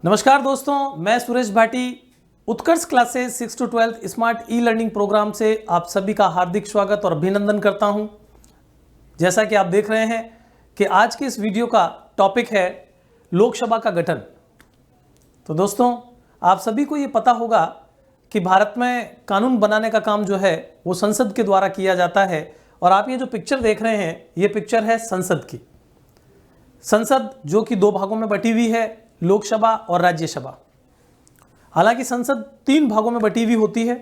नमस्कार दोस्तों, मैं Suresh Bhati Utkarsh classes 6 to 12 smart e learning program से आप सभी का हार्दिक स्वागत और अभिनंदन करता हूं। जैसा कि आप देख रहे हैं कि आज के इस वीडियो का टॉपिक है लोकसभा का गठन। तो दोस्तों, आप सभी को ये पता होगा कि भारत में कानून बनाने का काम जो है वो संसद के द्वारा किया जाता है। और आप ये जो पिक्चर देख रहे हैं, ये पिक्चर है संसद की। संसद जो कि दो भागों में बटी हुई है, लोकसभा और राज्यसभा। हालांकि संसद तीन भागों में बटी हुई होती है,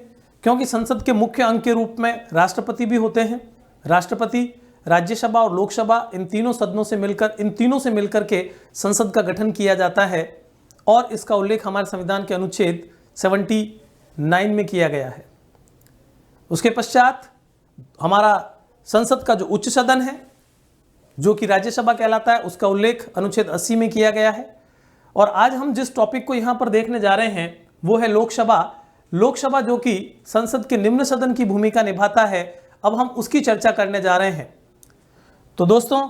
क्योंकि संसद के मुख्य अंग के रूप में राष्ट्रपति भी होते हैं। राष्ट्रपति, राज्यसभा और लोकसभा, इन तीनों से मिलकर के संसद का गठन किया जाता है। और इसका उल्लेख हमारे संविधान के अनुच्छेद 79 में किया गया है। उसके पश्चात हमारा संसद का जो उच्च सदन है, जो कि राज्यसभा कहलाता है, उसका उल्लेख अनुच्छेद 80 में किया गया है। और आज हम जिस टॉपिक को यहाँ पर देखने जा रहे हैं वो है लोकसभा। लोकसभा जो कि संसद के निम्न सदन की भूमिका निभाता है, अब हम उसकी चर्चा करने जा रहे हैं। तो दोस्तों,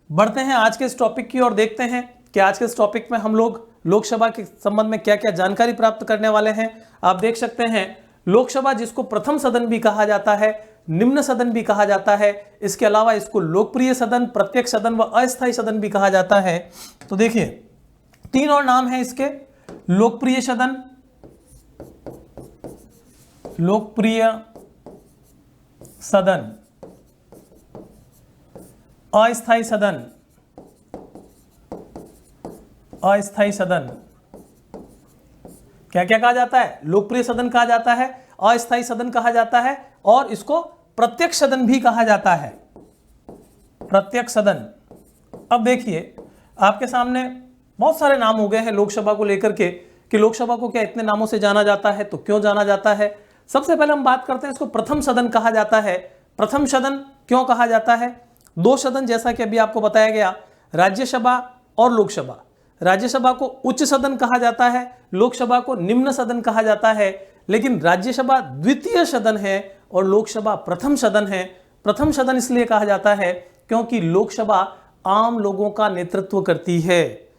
बढ़ते हैं आज के इस टॉपिक की और देखते हैं कि आज के इस टॉपिक में हम लोग लोकसभा के संबंध में क्या क्या जानकारी प्राप्त करने वाले हैं। आप देख सकते हैं, लोकसभा जिसको प्रथम सदन भी कहा जाता है, निम्न सदन भी कहा जाता है, इसके अलावा इसको लोकप्रिय सदन, प्रत्यक्ष सदन व अस्थायी सदन भी कहा जाता है। तो देखिए, तीन और नाम है इसके: लोकप्रिय सदन, लोकप्रिय सदन, अस्थायी सदन, अस्थायी सदन। क्या क्या कहा जाता है? लोकप्रिय सदन कहा जाता है, अस्थायी सदन कहा जाता है, और इसको प्रत्यक्ष सदन भी कहा जाता है, प्रत्यक्ष सदन। अब देखिए, आपके सामने बहुत सारे नाम हो गए हैं लोकसभा को लेकर के कि लोकसभा को क्या इतने नामों से जाना जाता है, तो क्यों जाना जाता है। सबसे पहले हम बात करते हैं, इसको प्रथम सदन कहा जाता है। प्रथम सदन क्यों कहा जाता है? दो सदन, जैसा कि अभी आपको बताया गया, राज्यसभा और लोकसभा। राज्यसभा को उच्च सदन कहा जाता है, लोकसभा को निम्न सदन कहा जाता है। लेकिन राज्यसभा द्वितीय सदन है और लोकसभा प्रथम सदन है। प्रथम सदन इसलिए कहा जाता है क्योंकि लोकसभा आम लोगों का नेतृत्व करती है।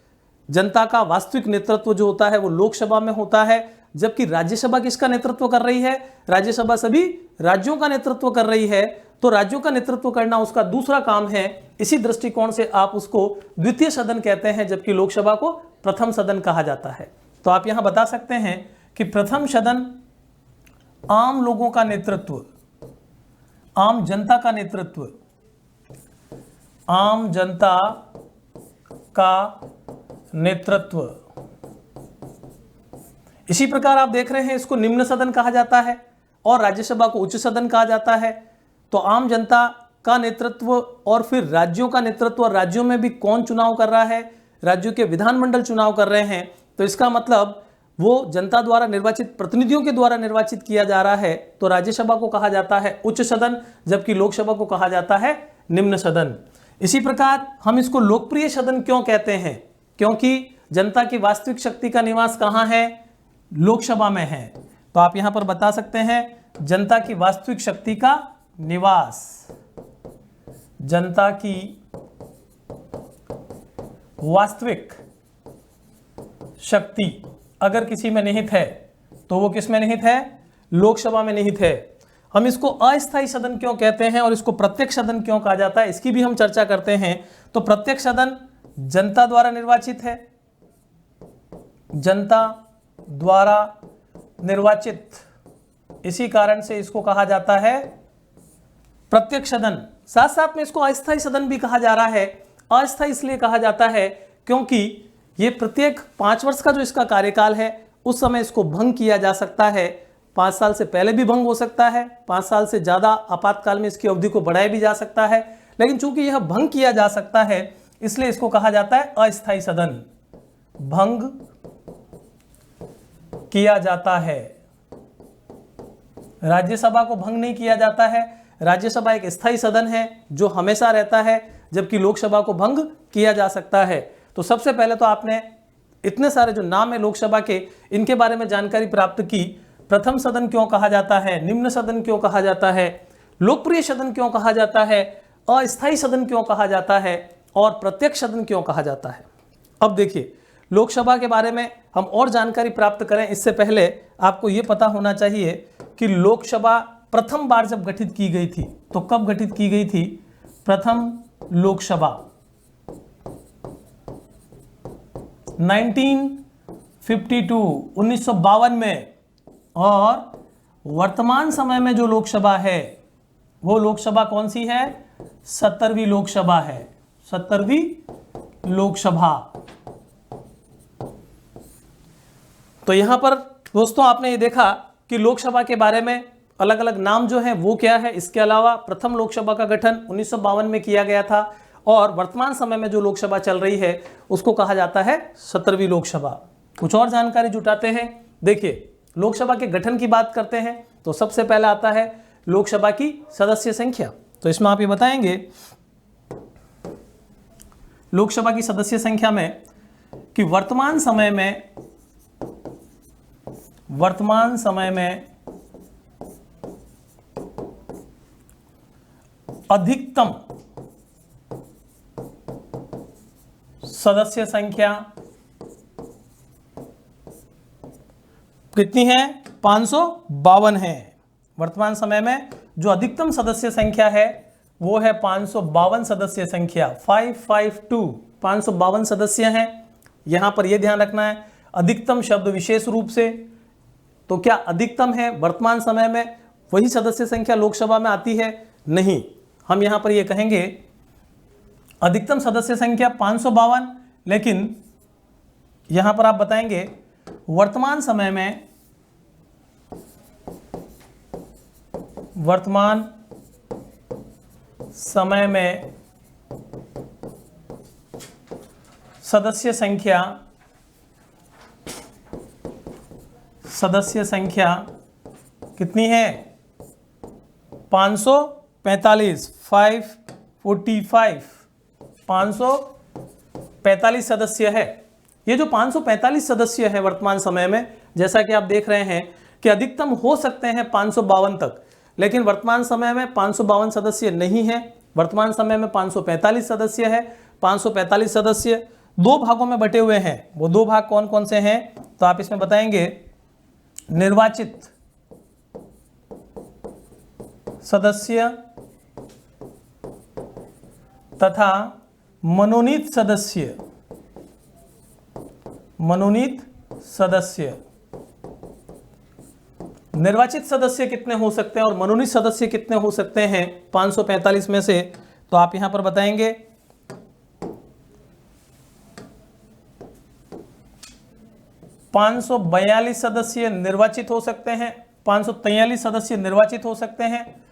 जनता का वास्तविक नेतृत्व जो होता है वो लोकसभा में होता है, जबकि राज्यसभा किसका नेतृत्व कर रही है? राज्यसभा सभी राज्यों का नेतृत्व कर रही है। तो राज्यों का नेतृत्व करना उसका दूसरा काम है। इसी दृष्टिकोण से आप उसको द्वितीय सदन कहते हैं, जबकि लोकसभा को प्रथम सदन कहा जाता है। तो आप यहां बता सकते हैं कि प्रथम सदन आम लोगों का नेतृत्व, आम जनता का नेतृत्व, आम जनता का नेतृत्व। इसी प्रकार आप देख रहे हैं, इसको निम्न सदन कहा जाता है और राज्यसभा को उच्च सदन कहा जाता है। तो आम जनता का नेतृत्व और फिर राज्यों का नेतृत्व, और राज्यों में भी कौन चुनाव कर रहा है? राज्यों के विधानमंडल चुनाव कर रहे हैं। तो इसका मतलब वो जनता द्वारा निर्वाचित प्रतिनिधियों के द्वारा निर्वाचित किया जा रहा है। तो राज्यसभा को कहा जाता है उच्च सदन, जबकि लोकसभा को कहा जाता है निम्न सदन। इसी प्रकार हम इसको लोकप्रिय सदन क्यों कहते हैं? क्योंकि जनता की वास्तविक शक्ति का निवास कहाँ है? लोकसभा में है। तो आप यहां पर बता सकते हैं, जनता की वास्तविक शक्ति का निवास, जनता की वास्तविक शक्ति अगर किसी में निहित है तो वो किस में निहित है? लोकसभा में निहित है। हम इसको अस्थायी सदन क्यों कहते हैं और इसको प्रत्यक्ष सदन क्यों कहा जाता है, इसकी भी हम चर्चा करते हैं। तो प्रत्यक्ष सदन जनता द्वारा निर्वाचित है, जनता द्वारा निर्वाचित, इसी कारण से इसको कहा जाता है प्रत्यक्ष सदन। साथ साथ में इसको अस्थायी सदन भी कहा जा रहा है। अस्थायी इसलिए कहा जाता है क्योंकि ये प्रत्येक 5 वर्ष का जो इसका कार्यकाल है, उस समय इसको भंग किया जा सकता है। 5 साल से पहले भी भंग हो सकता है, 5 साल से ज़्यादा आपातकाल में इसकी अवधि को बढ़ाया भी जा सकता है। लेकिन चूंकि यह भंग किया जा सकता है, इसलिए इसको कहा जाता है अस्थायी सदन। भंग किया जाता है, राज्यसभा को भंग नहीं किया जाता है। राज्यसभा एक स्थायी सदन है जो हमेशा रहता है, जबकि लोकसभा को भंग किया जा सकता है। तो सबसे पहले तो आपने इतने सारे जो नाम है लोकसभा के, इनके बारे में जानकारी प्राप्त की। प्रथम सदन क्यों कहा जाता है, निम्न सदन क्यों कहा जाता है, लोकप्रिय सदन क्यों कहा जाता है, अस्थायी सदन क्यों कहा जाता है और प्रत्यक्ष सदन क्यों कहा जाता है। अब देखिए, लोकसभा के बारे में हम और जानकारी प्राप्त करें इससे पहले आपको ये पता होना चाहिए कि लोकसभा प्रथम बार जब गठित की गई थी तो कब गठित की गई थी? प्रथम लोकसभा 1952 में। और वर्तमान समय में जो लोकसभा है वो लोकसभा कौन सी है? 17वीं लोकसभा है, 17वीं लोकसभा। तो यहां पर दोस्तों आपने ये देखा कि लोकसभा के बारे में अलग अलग नाम जो है वो क्या है। इसके अलावा प्रथम लोकसभा का गठन 1952 में किया गया था और वर्तमान समय में जो लोकसभा चल रही है उसको कहा जाता है 17वीं लोकसभा। कुछ और जानकारी जुटाते हैं। देखिए, लोकसभा के गठन की बात करते हैं तो सबसे पहला आता है लोकसभा की सदस्य संख्या। तो इसमें आप ये बताएंगे लोकसभा की सदस्य संख्या में कि वर्तमान समय में अधिकतम सदस्य संख्या कितनी है? 552 है। वर्तमान समय में जो अधिकतम सदस्य संख्या है वो है 552 सदस्य संख्या, 552 सदस्य हैं। यहां पर यह ध्यान रखना है अधिकतम शब्द विशेष रूप से, तो क्या अधिकतम है वर्तमान समय में वही सदस्य संख्या लोकसभा में आती है? नहीं, हम यहां पर यह कहेंगे अधिकतम सदस्य संख्या 552, लेकिन यहां पर आप बताएंगे वर्तमान समय में सदस्य संख्या कितनी है? 545, 545 सदस्य है। ये जो 545 सदस्य है वर्तमान समय में, जैसा कि आप देख रहे हैं कि अधिकतम हो सकते हैं 552 तक, लेकिन वर्तमान समय में 552 सदस्य नहीं है। वर्तमान समय में 545 सदस्य है। 545 सदस्य दो भागों में बटे हुए हैं। वो दो भाग कौन कौन से हैं? तो आप इसमें बताएंगे निर्वाचित सदस्य तथा मनोनीत सदस्य। निर्वाचित सदस्य कितने हो सकते हैं और मनोनीत सदस्य कितने हो सकते हैं 545 में से? तो आप यहां पर बताएंगे 542 सदस्य निर्वाचित हो सकते हैं, 543 सदस्य निर्वाचित हो सकते हैं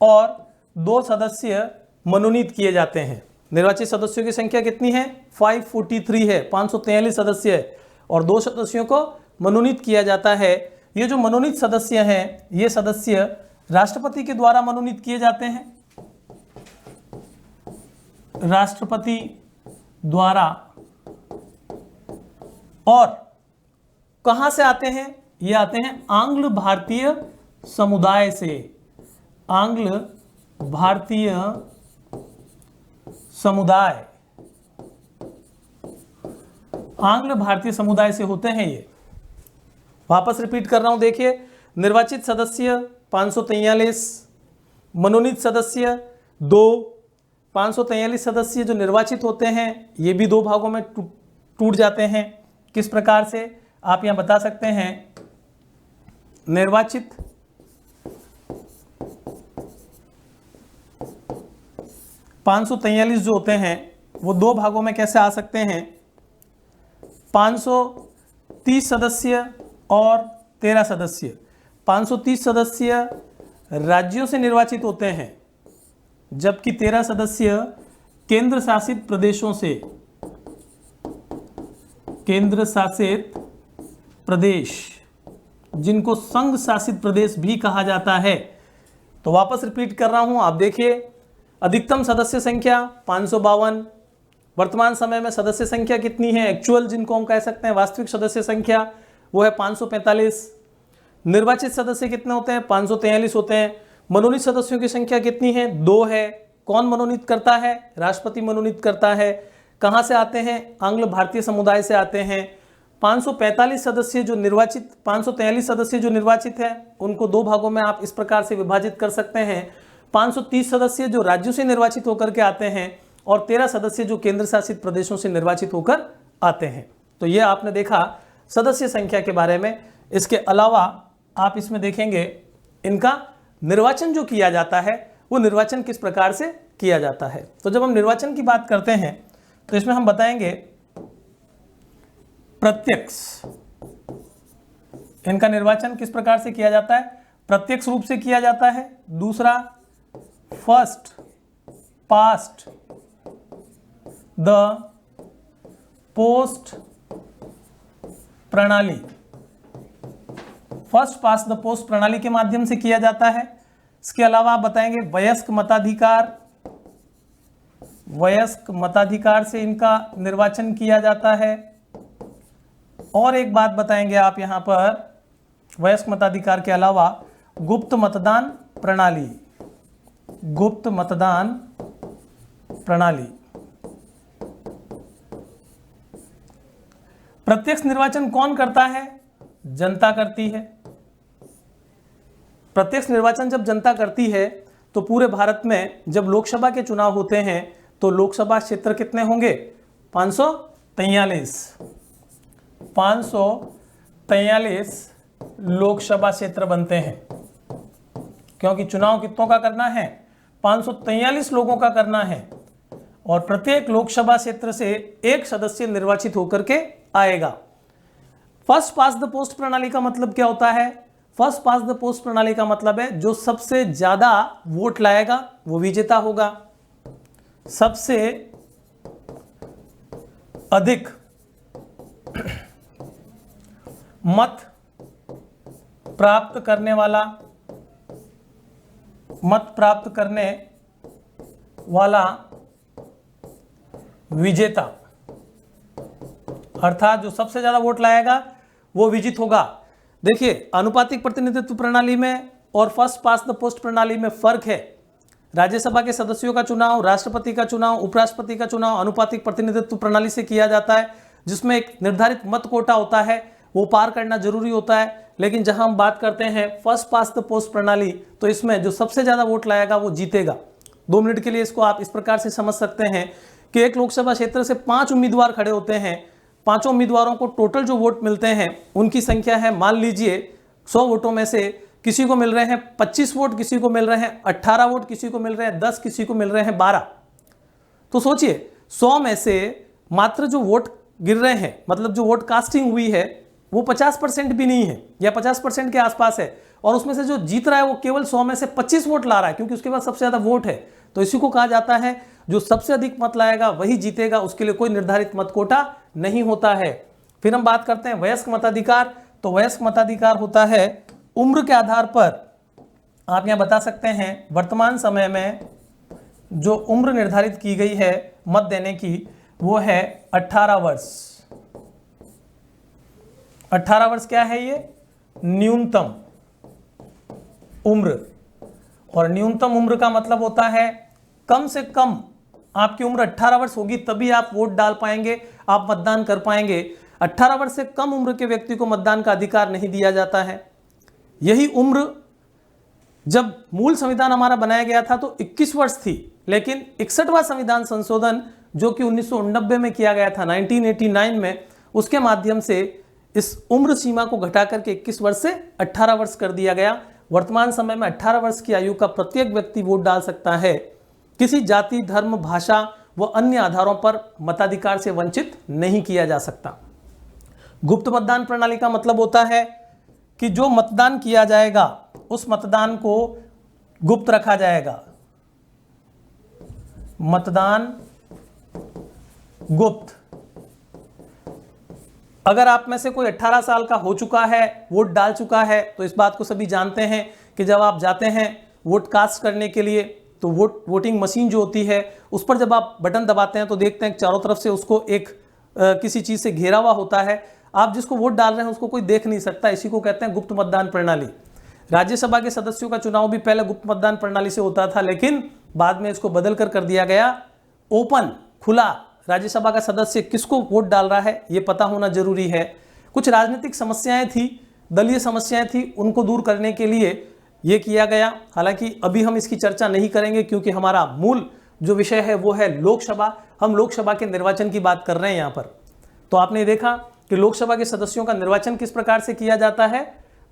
और 2 सदस्य मनोनीत किए जाते हैं। निर्वाचित सदस्यों की संख्या कितनी है? 543 है, 543 सदस्य है और 2 सदस्यों को मनोनीत किया जाता है। ये जो मनोनीत सदस्य हैं ये सदस्य राष्ट्रपति के द्वारा मनोनीत किए जाते हैं। राष्ट्रपति द्वारा। और कहां से आते हैं? ये आते हैं आंग्ल भारतीय समुदाय से। आंग्ल भारतीय समुदाय, आंग्ल भारतीय समुदाय से होते हैं ये। वापस रिपीट कर रहा हूं, देखिए, निर्वाचित सदस्य 543, मनोनीत सदस्य 2। 543 सदस्य जो निर्वाचित होते हैं ये भी 2 भागों में टूट जाते हैं। किस प्रकार से? आप यहां बता सकते हैं निर्वाचित 543 जो होते हैं वो 2 भागों में कैसे आ सकते हैं? 530 सदस्य और 13 सदस्य। 530 सदस्य राज्यों से निर्वाचित होते हैं, जबकि 13 सदस्य केंद्र शासित प्रदेशों से। केंद्र शासित प्रदेश, जिनको संघ शासित प्रदेश भी कहा जाता है। तो वापस रिपीट कर रहा हूं, आप देखिए, अधिकतम सदस्य संख्या 552। वर्तमान समय में सदस्य संख्या कितनी है? एक्चुअल जिनको हम कह सकते हैं वास्तविक सदस्य संख्या, वो है 545। निर्वाचित सदस्य कितने होते हैं? 543 होते हैं। मनोनीत सदस्यों की संख्या कितनी है? 2 है। कौन मनोनीत करता है? राष्ट्रपति मनोनीत करता है। कहाँ से आते हैं? आंग्ल भारतीय समुदाय से आते हैं। 543 सदस्य जो निर्वाचित 543 सदस्य जो निर्वाचित हैं उनको दो भागों में आप इस प्रकार से विभाजित कर सकते हैं। 530 सदस्य जो राज्यों से निर्वाचित होकर के आते हैं और 13 सदस्य जो केंद्र शासित प्रदेशों से निर्वाचित होकर आते हैं। तो ये आपने देखा सदस्य संख्या के बारे में। इसके अलावा आप इसमें देखेंगे इनका निर्वाचन जो किया जाता है वो निर्वाचन किस प्रकार से किया जाता है। तो जब हम निर्वाचन की बात करते हैं तो इसमें हम बताएंगे प्रत्यक्ष, इनका निर्वाचन किस प्रकार से किया जाता है? प्रत्यक्ष रूप से किया जाता है। दूसरा फर्स्ट पास्ट द पोस्ट प्रणाली, फर्स्ट पास्ट द पोस्ट प्रणाली के माध्यम से किया जाता है। इसके अलावा आप बताएंगे वयस्क मताधिकार, वयस्क मताधिकार से इनका निर्वाचन किया जाता है। और एक बात बताएंगे आप यहां पर वयस्क मताधिकार के अलावा गुप्त मतदान प्रणाली, गुप्त मतदान प्रणाली। प्रत्यक्ष निर्वाचन कौन करता है? जनता करती है। प्रत्यक्ष निर्वाचन जब जनता करती है तो पूरे भारत में जब लोकसभा के चुनाव होते हैं तो लोकसभा क्षेत्र कितने होंगे? 543 लोकसभा क्षेत्र बनते हैं, क्योंकि चुनाव कितनों का करना है? 543 लोगों का करना है और प्रत्येक लोकसभा क्षेत्र से एक सदस्य निर्वाचित होकर के आएगा। फर्स्ट पास द पोस्ट प्रणाली का मतलब क्या होता है? फर्स्ट पास द पोस्ट प्रणाली का मतलब है जो सबसे ज्यादा वोट लाएगा वो विजेता होगा। सबसे अधिक मत प्राप्त करने वाला, मत प्राप्त करने वाला विजेता, अर्थात जो सबसे ज्यादा वोट लाएगा वो विजित होगा। देखिए आनुपातिक प्रतिनिधित्व प्रणाली में और फर्स्ट पास द पोस्ट प्रणाली में फर्क है। राज्यसभा के सदस्यों का चुनाव, राष्ट्रपति का चुनाव, उपराष्ट्रपति का चुनाव अनुपातिक प्रतिनिधित्व प्रणाली से किया जाता है, जिसमें एक निर्धारित मत कोटा होता है, वो पार करना जरूरी होता है। लेकिन जहां हम बात करते हैं फर्स्ट पास द पोस्ट प्रणाली, तो इसमें जो सबसे ज्यादा वोट लाएगा वो जीतेगा। 2 मिनट के लिए इसको आप इस प्रकार से समझ सकते हैं कि एक लोकसभा क्षेत्र से 5 उम्मीदवार खड़े होते हैं। 5 उम्मीदवारों को टोटल जो वोट मिलते हैं उनकी संख्या है, मान लीजिए 100 वोटों में से किसी को मिल रहे हैं 25 वोट, किसी को मिल रहे हैं 18 वोट, किसी को मिल रहे हैं 10, किसी को मिल रहे हैं 12। तो सोचिए 100 में से मात्र जो वोट गिर रहे हैं, मतलब जो वोट कास्टिंग हुई है वो 50% भी नहीं है या 50% के आसपास है, और उसमें से जो जीत रहा है वो केवल 100 में से 25 वोट ला रहा है, क्योंकि उसके पास सबसे ज्यादा वोट है। तो इसी को कहा जाता है जो सबसे अधिक मत लाएगा वही जीतेगा, उसके लिए कोई निर्धारित मत कोटा नहीं होता है। फिर हम बात करते हैं वयस्क मताधिकार। तो वयस्क मताधिकार होता है उम्र के आधार पर, आप यहां बता सकते हैं वर्तमान समय में जो उम्र निर्धारित की गई है मत देने की वो है 18 वर्ष। 18 वर्ष क्या है? ये न्यूनतम उम्र, और न्यूनतम उम्र का मतलब होता है कम से कम आपकी उम्र 18 वर्ष होगी तभी आप वोट डाल पाएंगे, आप मतदान कर पाएंगे। 18 वर्ष से कम उम्र के व्यक्ति को मतदान का अधिकार नहीं दिया जाता है। यही उम्र जब मूल संविधान हमारा बनाया गया था तो 21 वर्ष थी, लेकिन 61वां संविधान संशोधन जो कि 1989 में किया गया था, 1989 में, उसके माध्यम से इस उम्र सीमा को घटाकर के 21 वर्ष से 18 वर्ष कर दिया गया। वर्तमान समय में 18 वर्ष की आयु का प्रत्येक व्यक्ति वोट डाल सकता है। किसी जाति, धर्म, भाषा व अन्य आधारों पर मताधिकार से वंचित नहीं किया जा सकता। गुप्त मतदान प्रणाली का मतलब होता है कि जो मतदान किया जाएगा उस मतदान को गुप्त रखा जाएगा। मतदान गुप्त। अगर आप में से कोई 18 साल का हो चुका है, वोट डाल चुका है, तो इस बात को सभी जानते हैं कि जब आप जाते हैं वोट कास्ट करने के लिए तो वोटिंग मशीन जो होती है उस पर जब आप बटन दबाते हैं तो देखते हैं चारों तरफ से उसको एक किसी चीज से घेरा हुआ होता है। आप जिसको वोट डाल रहे हैं उसको कोई देख नहीं सकता, इसी को कहते हैं गुप्त मतदान प्रणाली। राज्यसभा के सदस्यों का चुनाव भी पहले गुप्त मतदान प्रणाली से होता था, लेकिन बाद में इसको बदल कर दिया गया ओपन, खुला राज्यसभा का सदस्य किसको वोट डाल रहा है ये पता होना जरूरी है। कुछ राजनीतिक समस्याएं थी, दलीय समस्याएं थी, उनको दूर करने के लिए ये किया गया। हालांकि अभी हम इसकी चर्चा नहीं करेंगे क्योंकि हमारा मूल जो विषय है वो है लोकसभा। हम लोकसभा के निर्वाचन की बात कर रहे हैं यहाँ पर। तो आपने देखा कि लोकसभा के सदस्यों का निर्वाचन किस प्रकार से किया जाता है।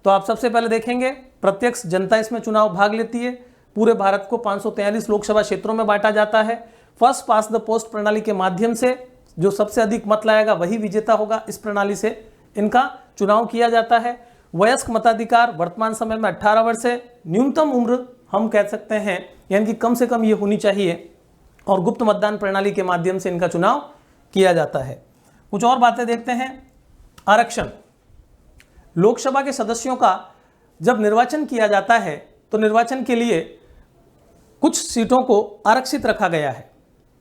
तो आप सबसे पहले देखेंगे प्रत्यक्ष जनता इसमें चुनाव भाग लेती है। पूरे भारत को 543 लोकसभा क्षेत्रों में बांटा जाता है। फर्स्ट पास द पोस्ट प्रणाली के माध्यम से जो सबसे अधिक मत लाएगा वही विजेता होगा। इस प्रणाली से इनका चुनाव किया जाता है। वयस्क मताधिकार वर्तमान समय में 18 वर्ष है। न्यूनतम उम्र हम कह सकते हैं यानी कि कम से कम ये होनी चाहिए और गुप्त मतदान प्रणाली के माध्यम से इनका चुनाव किया जाता है। कुछ और बातें देखते हैं। आरक्षण, लोकसभा के सदस्यों का जब निर्वाचन किया जाता है तो निर्वाचन के लिए कुछ सीटों को आरक्षित रखा गया है।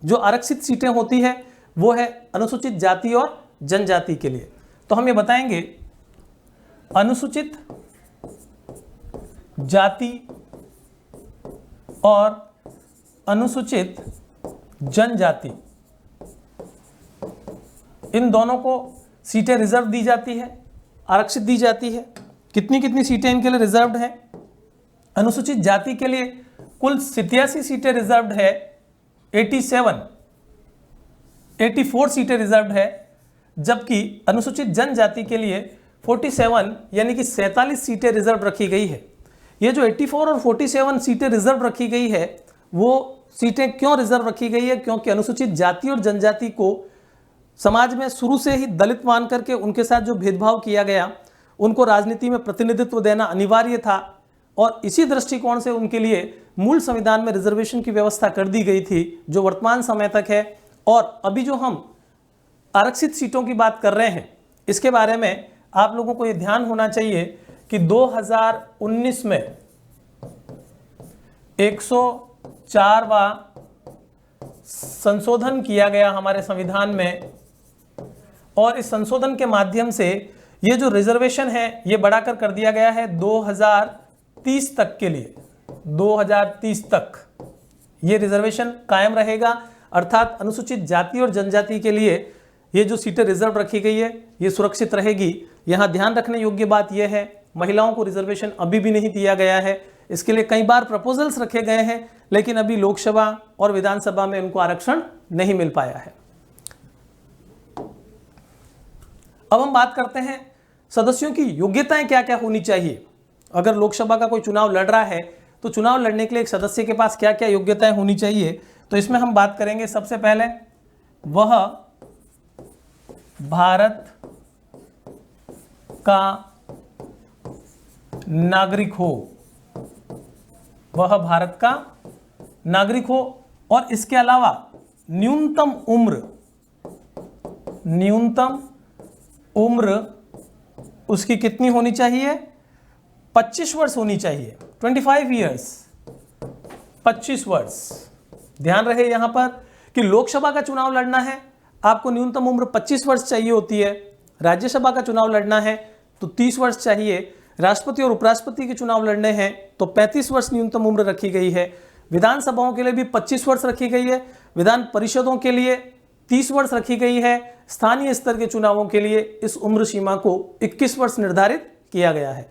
जो आरक्षित सीटें होती है वो है अनुसूचित जाति और जनजाति के लिए। तो हम ये बताएंगे अनुसूचित जाति और अनुसूचित जनजाति, इन दोनों को सीटें रिजर्व दी जाती है, आरक्षित दी जाती है। कितनी कितनी सीटें इनके लिए रिजर्व्ड है? अनुसूचित जाति के लिए कुल 87 सीटें रिजर्व्ड है, 84 सीटें रिजर्व्ड है, जबकि अनुसूचित जनजाति के लिए 47 यानी कि 47 सीटें रिजर्व रखी गई है। ये जो 84 और 47 सीटें रिजर्व रखी गई है वो सीटें क्यों रिजर्व रखी गई है? क्योंकि अनुसूचित जाति और जनजाति को समाज में शुरू से ही दलित मान करके उनके साथ जो भेदभाव किया गया, उनको राजनीति में प्रतिनिधित्व देना अनिवार्य था और इसी दृष्टिकोण से उनके लिए मूल संविधान में रिजर्वेशन की व्यवस्था कर दी गई थी जो वर्तमान समय तक है। और अभी जो हम आरक्षित सीटों की बात कर रहे हैं इसके बारे में आप लोगों को ये ध्यान होना चाहिए कि 2019 में 104वां संशोधन किया गया हमारे संविधान में और इस संशोधन के माध्यम से ये जो रिजर्वेशन है ये बढ़ाकर कर दिया गया है 2030 तक के लिए। 2030 तक ये रिजर्वेशन कायम रहेगा, अर्थात अनुसूचित जाति और जनजाति के लिए ये जो सीटें रिजर्व रखी गई है ये सुरक्षित रहेगी। यहाँ ध्यान रखने योग्य बात यह है महिलाओं को रिजर्वेशन अभी भी नहीं दिया गया है। इसके लिए कई बार प्रपोजल्स रखे गए हैं लेकिन अभी लोकसभा और विधानसभा में उनको आरक्षण नहीं मिल पाया है। अब हम बात करते हैं सदस्यों की योग्यताएं क्या क्या होनी चाहिए। अगर लोकसभा का कोई चुनाव लड़ रहा है तो चुनाव लड़ने के लिए एक सदस्य के पास क्या क्या योग्यताएं होनी चाहिए। तो इसमें हम बात करेंगे सबसे पहले वह भारत का नागरिक हो, वह भारत का नागरिक हो और इसके अलावा न्यूनतम उम्र उसकी कितनी होनी चाहिए? 25 वर्ष होनी चाहिए। 25 ईयर्स, 25 वर्ष। ध्यान रहे यहां पर कि लोकसभा का चुनाव लड़ना है आपको न्यूनतम उम्र 25 वर्ष चाहिए होती है। राज्यसभा का चुनाव लड़ना है तो 30 वर्ष चाहिए। राष्ट्रपति और उपराष्ट्रपति के चुनाव लड़ने हैं तो 35 वर्ष न्यूनतम उम्र रखी गई है। विधानसभाओं के लिए भी 25 वर्ष रखी गई है। विधान परिषदों के लिए 30 वर्ष रखी गई है। स्थानीय स्तर के चुनावों के लिए इस उम्र सीमा को 21 वर्ष निर्धारित किया गया है।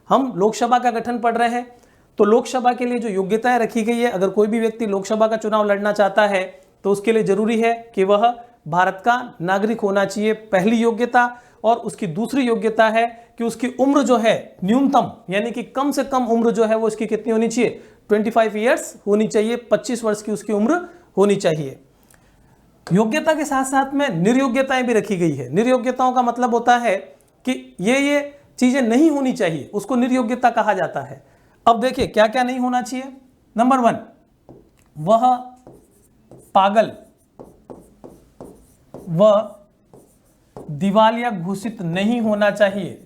हम लोकसभा का गठन पढ़ रहे हैं तो लोकसभा के लिए जो योग्यताएं रखी गई है, अगर कोई भी व्यक्ति लोकसभा का चुनाव लड़ना चाहता है तो उसके लिए जरूरी है कि वह भारत का नागरिक होना चाहिए, पहली योग्यता। और उसकी दूसरी योग्यता है कि उसकी उम्र जो है न्यूनतम यानी कि कम से कम उम्र जो है वो उसकी कितनी होनी चाहिए? 25 ईयर्स होनी चाहिए। 25 वर्ष की उसकी उम्र होनी चाहिए। योग्यता के साथ साथ में निर्योग्यताएं भी रखी गई है। निर्योग्यताओं का मतलब होता है कि ये चीजें नहीं होनी चाहिए, उसको निर्योग्यता कहा जाता है। अब देखिए क्या क्या नहीं होना चाहिए। नंबर 1, वह पागल व दिवालिया घोषित नहीं होना चाहिए।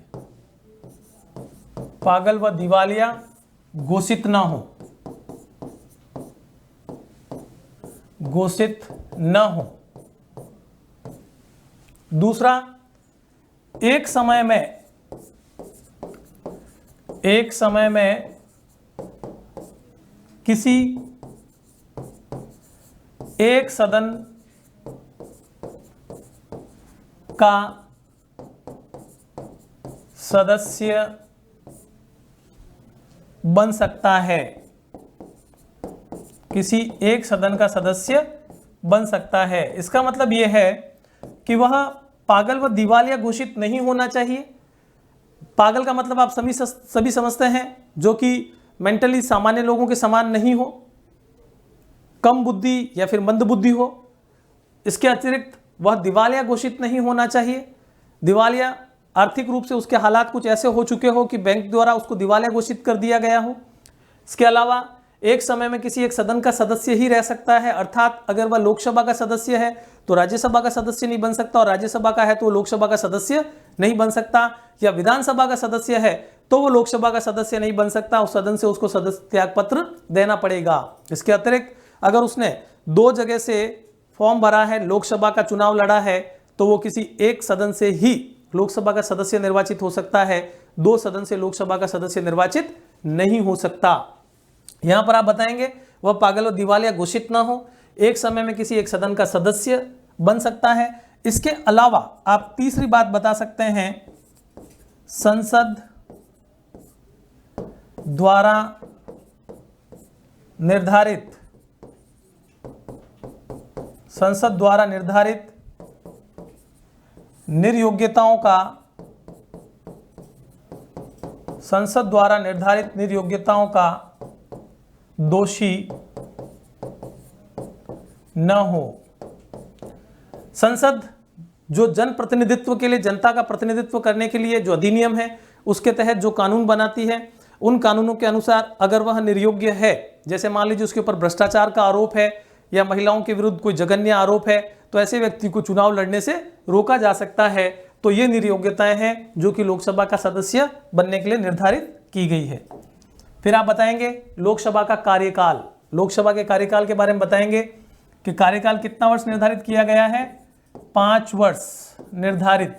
पागल व दिवालिया घोषित ना हो, घोषित न हो। दूसरा, एक समय में किसी एक सदन का सदस्य बन सकता है, किसी एक सदन का सदस्य बन सकता है। इसका मतलब यह है कि वह पागल व दिवालिया घोषित नहीं होना चाहिए। पागल का मतलब आप सभी समझते हैं, जो कि मेंटली सामान्य लोगों के समान नहीं हो, कम बुद्धि या फिर मंद बुद्धि हो। इसके अतिरिक्त वह दिवालिया घोषित नहीं होना चाहिए। दिवालिया आर्थिक रूप से उसके हालात कुछ ऐसे हो चुके हो कि बैंक द्वारा उसको दिवालिया घोषित कर दिया गया हो। इसके अलावा एक समय में किसी एक सदन का सदस्य ही रह सकता है, अर्थात अगर वह लोकसभा का सदस्य है तो राज्यसभा का सदस्य नहीं बन सकता, और राज्यसभा का है तो लोकसभा का सदस्य नहीं बन सकता, या विधानसभा का सदस्य है तो वो लोकसभा का सदस्य नहीं बन सकता, उस सदन से उसको सदस्य त्याग पत्र देना पड़ेगा। इसके अतिरिक्त अगर उसने 2 जगह से फॉर्म भरा है, लोकसभा का चुनाव लड़ा है, तो वो किसी एक सदन से ही लोकसभा का सदस्य निर्वाचित हो सकता है, 2 सदन से लोकसभा का सदस्य निर्वाचित नहीं हो सकता। यहां पर आप बताएंगे वह पागल और दिवालिया घोषित ना हो, एक समय में किसी एक सदन का सदस्य बन सकता है। इसके अलावा आप तीसरी बात बता सकते हैं, संसद द्वारा निर्धारित निर्योग्यताओं का दोषी न हो। संसद जो जनप्रतिनिधित्व के लिए, जनता का प्रतिनिधित्व करने के लिए जो अधिनियम है उसके तहत जो कानून बनाती है, उन कानूनों के अनुसार अगर वह निर्योग्य है, जैसे मान लीजिए उसके ऊपर भ्रष्टाचार का आरोप है या महिलाओं के विरुद्ध कोई जघन्य आरोप है, तो ऐसे व्यक्ति को चुनाव लड़ने से रोका जा सकता है। तो ये निर्योग्यताएं हैं जो कि लोकसभा का सदस्य बनने के लिए निर्धारित की गई है। फिर आप बताएंगे लोकसभा का कार्यकाल, लोकसभा के कार्यकाल के बारे में बताएंगे कि कार्यकाल कितना वर्ष निर्धारित किया गया है, 5 वर्ष निर्धारित।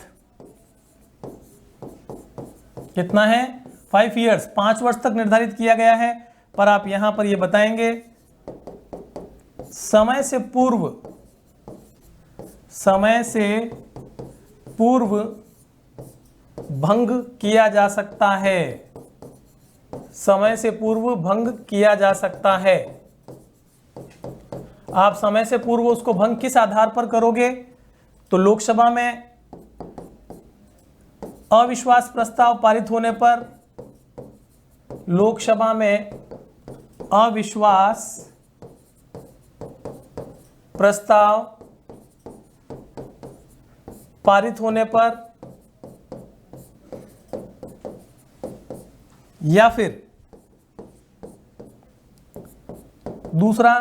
कितना है, 5 years, 5 वर्ष तक निर्धारित किया गया है। पर आप यहां पर ये बताएंगे समय से पूर्व भंग किया जा सकता है, समय से पूर्व भंग किया जा सकता है। आप समय से पूर्व उसको भंग किस आधार पर करोगे, तो लोकसभा में अविश्वास प्रस्ताव पारित होने पर, लोकसभा में अविश्वास प्रस्ताव पारित होने पर, या फिर दूसरा,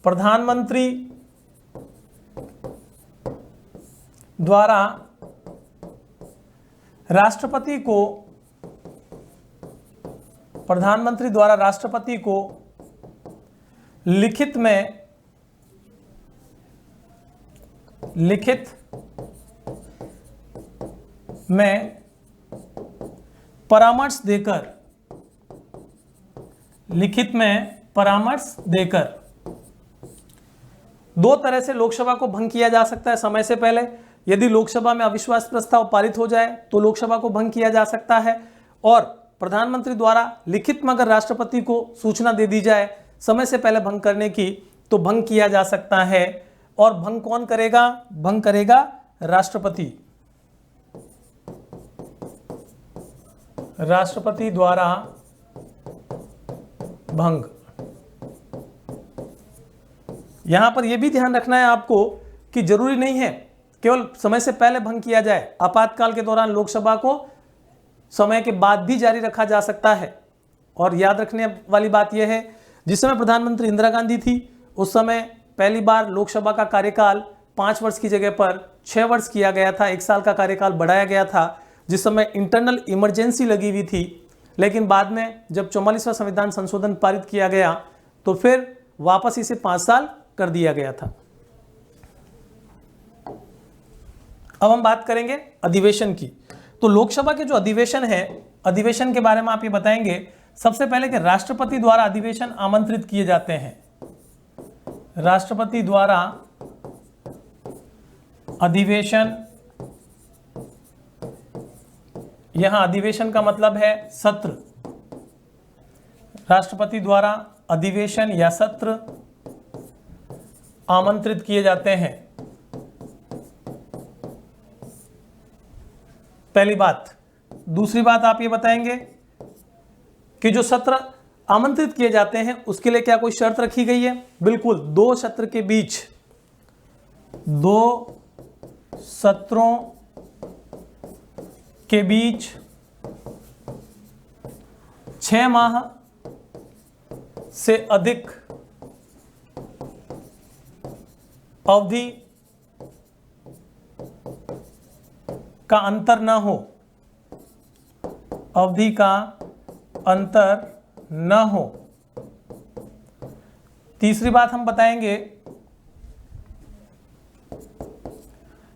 प्रधानमंत्री द्वारा राष्ट्रपति को लिखित में परामर्श देकर, 2 तरह से लोकसभा को भंग किया जा सकता है समय से पहले। यदि लोकसभा में अविश्वास प्रस्ताव पारित हो जाए तो लोकसभा को भंग किया जा सकता है, और प्रधानमंत्री द्वारा लिखित में अगर राष्ट्रपति को सूचना दे दी जाए समय से पहले भंग करने की, तो भंग किया जा सकता है। और भंग कौन करेगा, भंग करेगा राष्ट्रपति द्वारा भंग। यहां पर यह भी ध्यान रखना है आपको कि जरूरी नहीं है केवल समय से पहले भंग किया जाए, आपातकाल के दौरान लोकसभा को समय के बाद भी जारी रखा जा सकता है। और याद रखने वाली बात यह है, जिस समय प्रधानमंत्री इंदिरा गांधी थी उस समय पहली बार लोकसभा का कार्यकाल 5 वर्ष की जगह पर 6 वर्ष किया गया था, 1 साल का कार्यकाल बढ़ाया गया था, जिस समय इंटरनल इमरजेंसी लगी हुई थी। लेकिन बाद में जब 44वां संविधान संशोधन पारित किया गया तो फिर वापस इसे 5 साल कर दिया गया था। अब हम बात करेंगे अधिवेशन की। तो लोकसभा के जो अधिवेशन है, अधिवेशन के बारे में आप ये बताएंगे सबसे पहले कि राष्ट्रपति द्वारा अधिवेशन आमंत्रित किए जाते हैं। राष्ट्रपति द्वारा अधिवेशन, यहां अधिवेशन का मतलब है सत्र, राष्ट्रपति द्वारा अधिवेशन या सत्र आमंत्रित किए जाते हैं। पहली बात। दूसरी बात आप ये बताएंगे कि जो सत्र आमंत्रित किए जाते हैं उसके लिए क्या कोई शर्त रखी गई है? बिल्कुल, दो सत्रों के बीच 6 माह से अधिक अवधि का अंतर न हो, अवधि का अंतर न हो। तीसरी बात हम बताएंगे,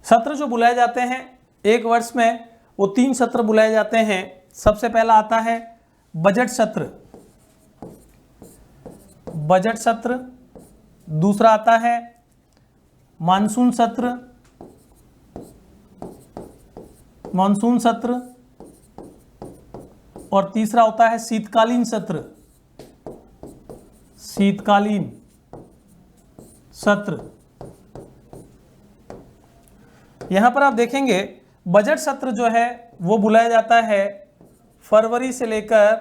सत्र जो बुलाए जाते हैं एक वर्ष में, वो 3 सत्र बुलाए जाते हैं। सबसे पहला आता है बजट सत्र, बजट सत्र। दूसरा आता है मानसून सत्र, मानसून सत्र। और तीसरा होता है शीतकालीन सत्र, शीतकालीन सत्र। यहां पर आप देखेंगे बजट सत्र जो है वो बुलाया जाता है फरवरी से लेकर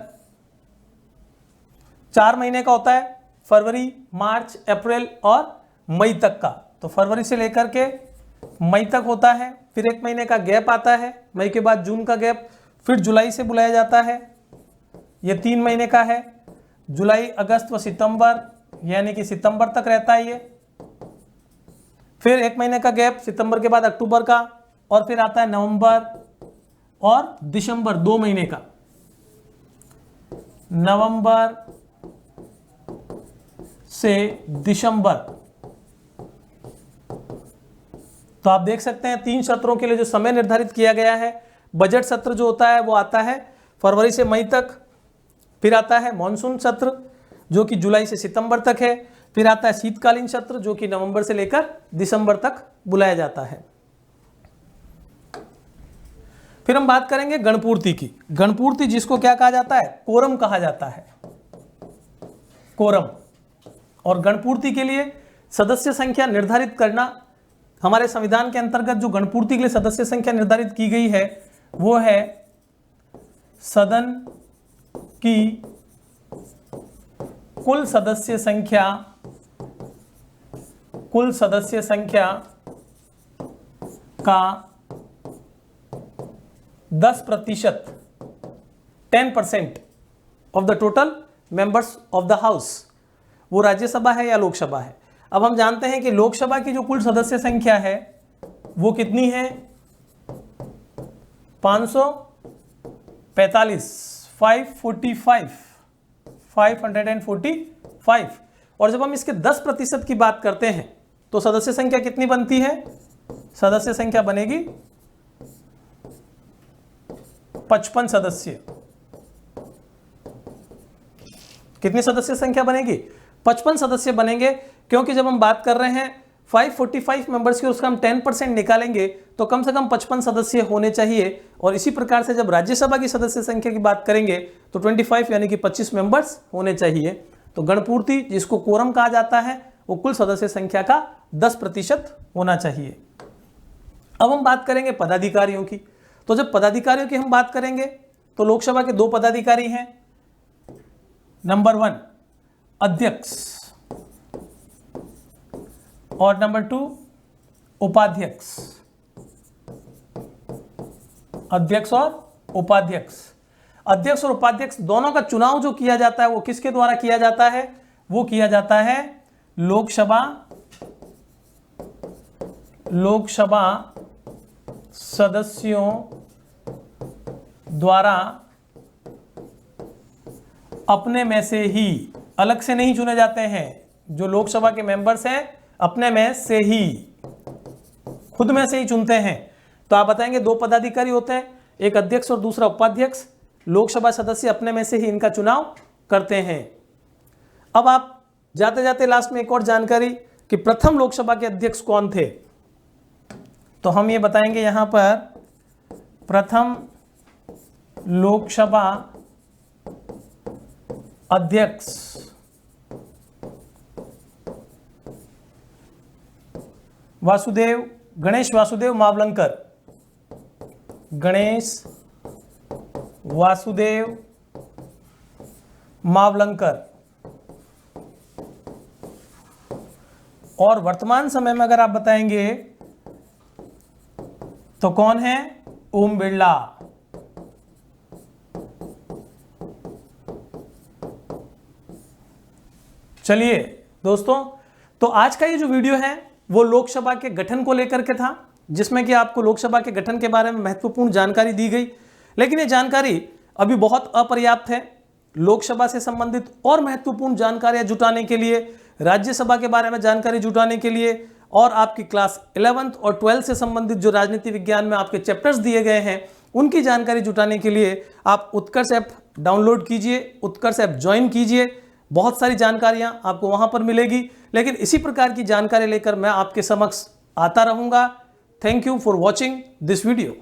4 महीने का होता है, फरवरी, मार्च, अप्रैल और मई तक का। तो फरवरी से लेकर के मई तक होता है, फिर 1 महीने का गैप आता है, मई के बाद जून का गैप, फिर जुलाई से बुलाया जाता है, ये 3 महीने का है। जुलाई, अगस्त व सितंबर, यानी कि सितंबर तक रहता है ये। फिर 1 महीने का गैप, सितंबर के बाद अक्टूबर का, और फिर आता है नवंबर और दिसंबर, 2 महीने का। नवंबर से दिसंबर। तो आप देख सकते हैं 3 सत्रों के लिए जो समय निर्धारित किया गया है। बजट सत्र जो होता है वो आता है फरवरी से मई तक, फिर आता है मॉनसून सत्र जो कि जुलाई से सितंबर तक है, फिर आता है शीतकालीन सत्र जो कि नवंबर से लेकर दिसंबर तक बुलाया जाता है। फिर हम बात करेंगे गणपूर्ति की। गणपूर्ति जिसको क्या कहा जाता है? कोरम कहा जाता है, कोरम। और गणपूर्ति के लिए सदस्य संख्या निर्धारित करना, हमारे संविधान के अंतर्गत जो गणपूर्ति के लिए सदस्य संख्या निर्धारित की गई है वो है सदन की कुल सदस्य संख्या, कुल सदस्य संख्या का 10%, 10% of the total members of the house. वो राज्यसभा है या लोकसभा है। अब हम जानते हैं कि लोकसभा की जो कुल सदस्य संख्या है वो कितनी है? 545, 545। और जब हम इसके 10% की बात करते हैं तो सदस्य संख्या कितनी बनती है? सदस्य संख्या बनेगी 55 सदस्य। कितनी सदस्य संख्या बनेगी? 55 सदस्य बनेंगे, क्योंकि जब हम बात कर रहे हैं 545 मेंबर्स की, उसका हम 10% निकालेंगे तो कम से कम 55 सदस्य होने चाहिए। और इसी प्रकार से जब राज्यसभा की सदस्य संख्या की बात करेंगे तो 25 यानी कि 25 मेंबर्स होने चाहिए। तो गणपूर्ति जिसको कोरम कहा जाता है वो कुल सदस्य संख्या का 10% होना चाहिए। अब हम बात करेंगे पदाधिकारियों की। तो जब पदाधिकारियों की हम बात करेंगे तो लोकसभा के 2 पदाधिकारी हैं। नंबर 1 अध्यक्ष और नंबर 2 उपाध्यक्ष। अध्यक्ष और उपाध्यक्ष। अध्यक्ष और उपाध्यक्ष दोनों का चुनाव जो किया जाता है वो किसके द्वारा किया जाता है? वो किया जाता है लोकसभा सदस्यों द्वारा अपने में से ही, अलग से नहीं चुने जाते हैं। जो लोकसभा के मेंबर्स हैं अपने में से ही, खुद में से ही चुनते हैं। तो आप बताएंगे 2 पदाधिकारी होते हैं, एक अध्यक्ष और दूसरा उपाध्यक्ष। लोकसभा सदस्य अपने में से ही इनका चुनाव करते हैं। अब आप जाते जाते लास्ट में एक और जानकारी कि प्रथम लोकसभा के अध्यक्ष कौन थे? तो हम ये बताएंगे यहाँ पर प्रथम लोकसभा अध्यक्ष गणेश वासुदेव मावलंकर। गणेश वासुदेव मावलंकर। और वर्तमान समय में अगर आप बताएंगे तो कौन है? ओम बिरला। चलिए दोस्तों, तो आज का ये जो वीडियो है वो लोकसभा के गठन को लेकर के था, जिसमें कि आपको लोकसभा के गठन के बारे में महत्वपूर्ण जानकारी दी गई। लेकिन ये जानकारी अभी बहुत अपर्याप्त है। लोकसभा से संबंधित और महत्वपूर्ण जानकारियां जुटाने के लिए, राज्यसभा के बारे में जानकारी जुटाने के लिए और आपकी क्लास 11th और 12th से संबंधित जो राजनीति विज्ञान में आपके चैप्टर्स दिए गए हैं उनकी जानकारी जुटाने के लिए आप उत्कर्ष ऐप डाउनलोड कीजिए, उत्कर्ष ऐप ज्वाइन कीजिए। बहुत सारी जानकारियां आपको वहां पर मिलेगी। लेकिन इसी प्रकार की जानकारी लेकर मैं आपके समक्ष आता रहूंगा। Thank you for watching this video.